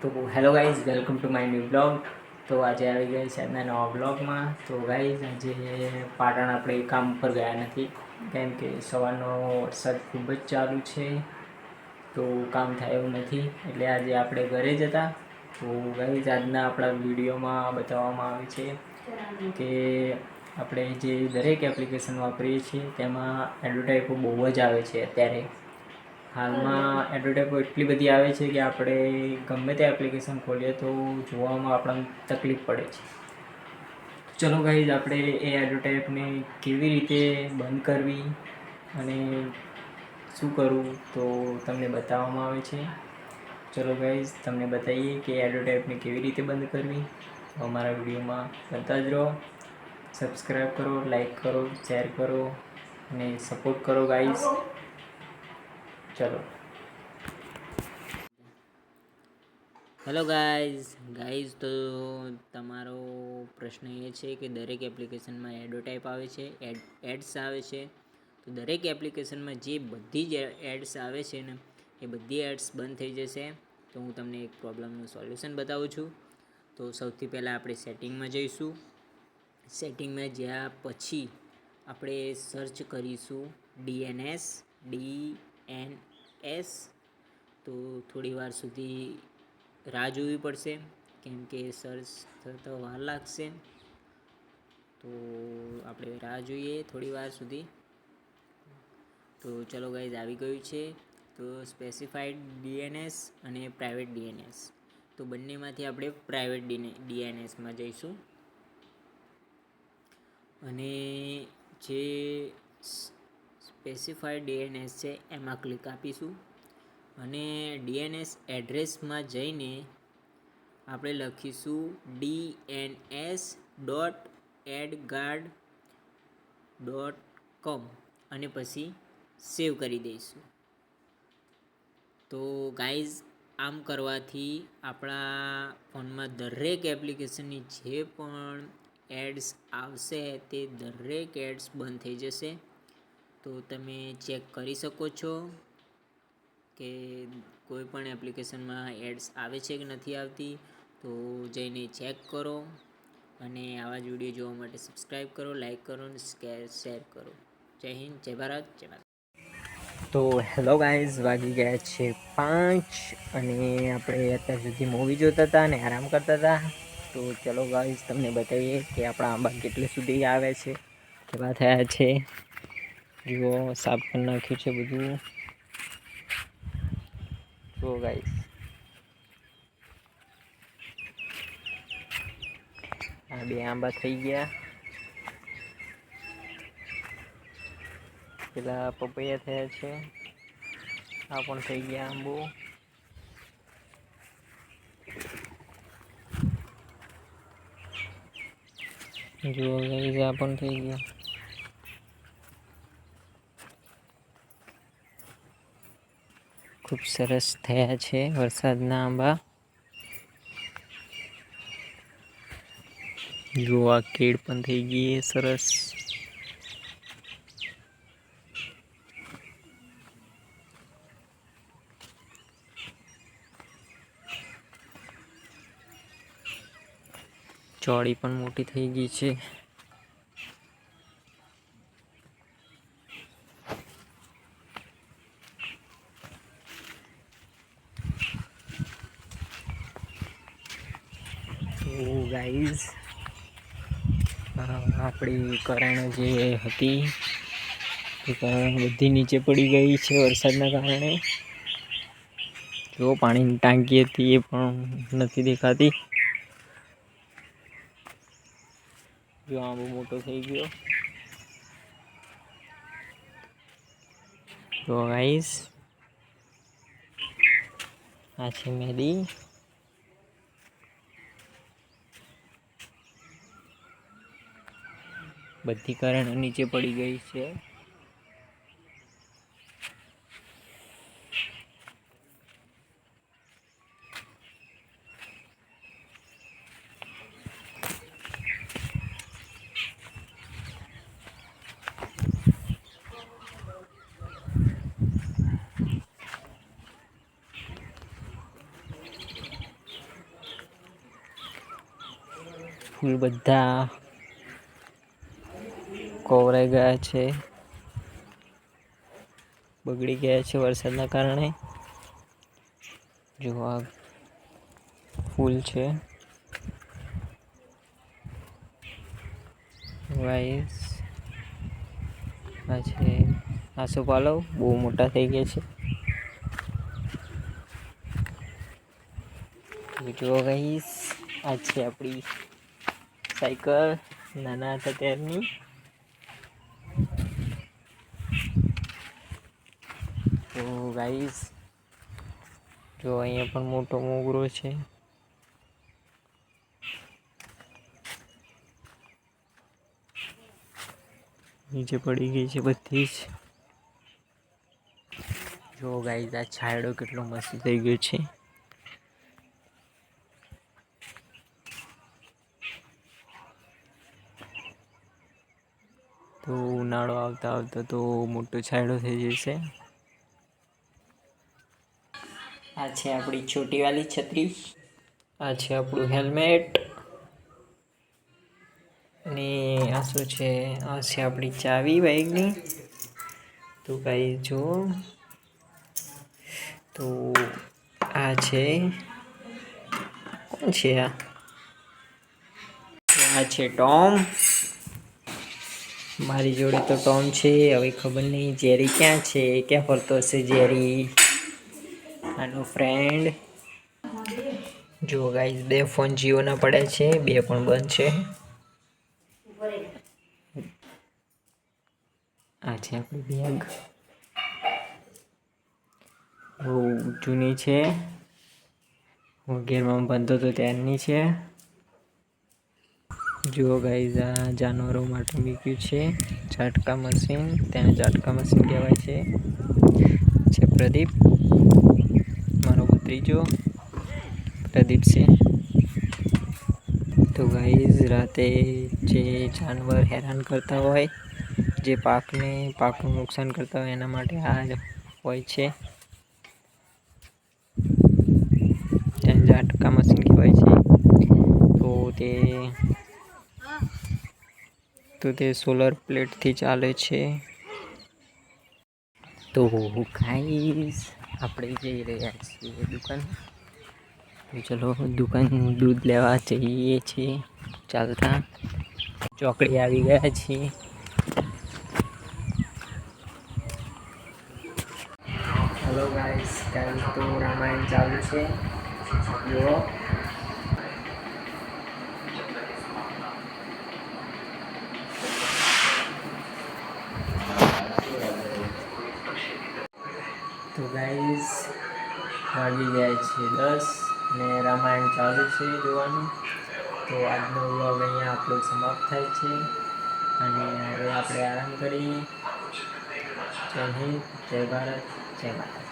તો hello guys, welcome to my new blog. તો આજે આવી ગયા છે આજના નવા બ્લોગમાં. તો ગાઈઝ, આજે પાટણ આપણે કામ પર ગયા નથી, કેમ કે સવારનો વરસાદ ખૂબ જ ચાલુ છે, તો કામ થાય એવું નથી. એટલે આજે આપણે ઘરે જ હતા. તો ગાઈઝ, આજના આપણા વિડીયોમાં બતાવવામાં આવે છે કે આપણે જે દરેક એપ્લિકેશન વાપરીએ છીએ તેમાં એડવર્ટાઈઝો બહુ જ આવે છે. અત્યારે હાલમાં એડવર્ટાઈઝો એટલી બધી આવે છે કે આપણે ગમે તે એપ્લિકેશન ખોલીએ તો જોવામાં આપણને તકલીફ પડે છે. ચલો ગાઈઝ, આપણે એ એડવર્ટાઈઝને કેવી રીતે બંધ કરવી અને શું કરવું તો તમને બતાવવામાં આવે છે. ચલો ગાઈઝ, તમને બતાવીએ કે એડવર્ટાઈઝને કેવી રીતે બંધ કરવી. તો અમારા વિડીયોમાં બનતા જ રહો. સબસ્ક્રાઈબ કરો, લાઈક કરો, શેર કરો અને સપોર્ટ કરો ગાઈઝ. ચલો. હેલો ગાઈઝ, તો તમારો પ્રશ્ન એ છે કે દરેક એપ્લિકેશનમાં એડવર્ટાઈપ આવે છે, એડ્સ આવે છે. તો દરેક એપ્લિકેશનમાં જે બધી જ એડ્સ આવે છે ને, એ બધી એડ્સ બંધ થઈ જશે. તો હું તમને એક પ્રોબ્લેમનું સોલ્યુશન બતાવું છું. તો સૌથી પહેલાં આપણે સેટિંગમાં જઈશું. સેટિંગમાં જ્યાં પછી આપણે સર્ચ કરીશું DNS. તો થોડી વાર સુધી રાહ જોવી પડશે, કેમ કે સર્ચ થતા વાર લાગશે. તો આપણે રાહ જોઈએ થોડી વાર સુધી. તો ચલો ગાઈઝ, આવી ગયું છે. તો સ્પેસિફાઈડ DNS અને પ્રાઇવેટ DNS, તો બંનેમાંથી આપણે પ્રાઇવેટ DNSમાં જઈશું. અને જે સ્પેસિફાઈડ DNS છે એમાં ક્લિક આપીશું. અને DNS એડ્રેસમાં જઈને આપણે લખીશું DNS.adguard.com અને પછી સેવ કરી દઈશું. તો ગાઈઝ, આમ કરવાથી આપણા ફોનમાં દરેક એપ્લિકેશનની જે પણ એડ્સ આવશે તે દરેક એડ્સ બંધ થઈ જશે. તો તમે ચેક કરી શકો છો કે કોઈ પણ એપ્લિકેશનમાં એડ્સ આવે છે કે નથી આવતી. તો જઈને ચેક કરો. અને આવા જ વિડીયો જોવા માટે સબસ્ક્રાઈબ કરો, લાઈક કરો અને શેર કરો. જય હિન્દ, જય ભારત, જય ભારત. તો હેલો ગાઈઝ, વાગી ગયા છે 5 અને આપણે અત્યાર સુધી મૂવી જોતા હતા અને આરામ કરતા હતા. તો ચલો ગાઈઝ, તમને બતાવીએ કે આપણા આંબા કેટલે સુધી આવે છે, કેવા થયા છે. જુઓ, સાફ કરી નાખ્યું છે બધું. જુઓ ગાઈઝ, આ બે આંબા થઈ ગયા. પેલા પપૈયા થયા છે, આ પણ થઈ ગયા આંબો. જુઓ ગાઈઝ, આ પણ થઈ ગયા. ખૂબ સરસ થયા છે વરસાદના આંબા. જુઓ, આ કેળ પણ થઈ ગઈ સરસ. ચોળી પણ મોટી થઈ ગઈ છે. તો ગાઈઝ, આપણી કરણ જે હતી એ કરણ બધી નીચે પડી ગઈ છે વરસાદના કારણે. જો પાણીની ટાંકી હતી એ પણ નથી દેખાતી. જો આંબો મોટો થઈ ગયો. તો ગાઈઝ, આ છે મેદી. બધી કરણ નીચે પડી ગઈ છે. ફૂલ બધા કોવરાઈ ગયા છે, બગડી ગયા છે વરસાદના કારણે. જો આ ફૂલ છે ગાઈસ, આ છે આસોપાલવ, બહુ મોટા થઈ ગયા છે. જો ગાઈસ, આ છે આપણી સાયકલ, નાના હતા ત્યારની. તો ગાઈસ, જો અહીંયા પણ મોટો મોગરો છે. નીચે પડી ગઈ છે બધી જ. જો ગાઈસ, આ છાંયડો કેટલો મસ્ત થઈ ગયો છે. તો ઉનાળો આવતા આવતા તો મોટો છાંયડો થઈ જશે. આ છે આપણી છોટી વાલી છત્રી, આ છે આપણું હેલ્મેટ, અને આ શું છે? આ છે આપણી ચાવી બાઈકની. તો ગાઈસ જો, તો આ છે, કોણ છે આ? આ છે ટોમ. મારી જોડે તો ટોમ છે. હવે ખબર નહીં જેરી ક્યાં છે, ક્યાં ફરતો હશે જેરી, આનો ફ્રેન્ડ. જો ગાઈસ, 2 ફોન જીઓના પડ્યા છે, 2 પણ બંધ છે. આ છે આપણી બેગ, બહુ જૂની છે, હું 11માં ભણતો હતો ત્યારની છે. જુઓ ગાઈસ, આ જાનવરો માટે મૂક્યું છે ઝાટકા મશીન, તેને ઝાટકા મશીન કહેવાય છે. પ્રદીપ, મારો ભત્રીજો પ્રદીપ છે. તો ગાઈસ, રાતે જે જાનવર હેરાન કરતા હોય, જે પાકનું નુકસાન કરતા હોય, એના માટે આ હોય છે. તેને ઝાટકા મશીન કહેવાય છે. તો તે સોલર પ્લેટથી ચાલે છે. તો ગાઈસ, આપણે જઈ રહ્યા છીએ દુકાન. તો ચલો દુકાન દૂધ લેવા જઈએ છીએ ચાલતા. ચોકડી આવી ગયા છીએ. હેલો ગાઈસ, કાલ તો રામાયણ ચાલુ છે. જુઓ, તો ગાઈસ, વાગી ગયા છે 10 ને રામાયણ ચાલુ છે જોવાનું. તો આજનો વ્લોગ અહીંયા આપણો સમાપ્ત થાય છે, અને હવે આપણે આરામ કરીએ. જય હિન્દ, જય ભારત, જય માતા.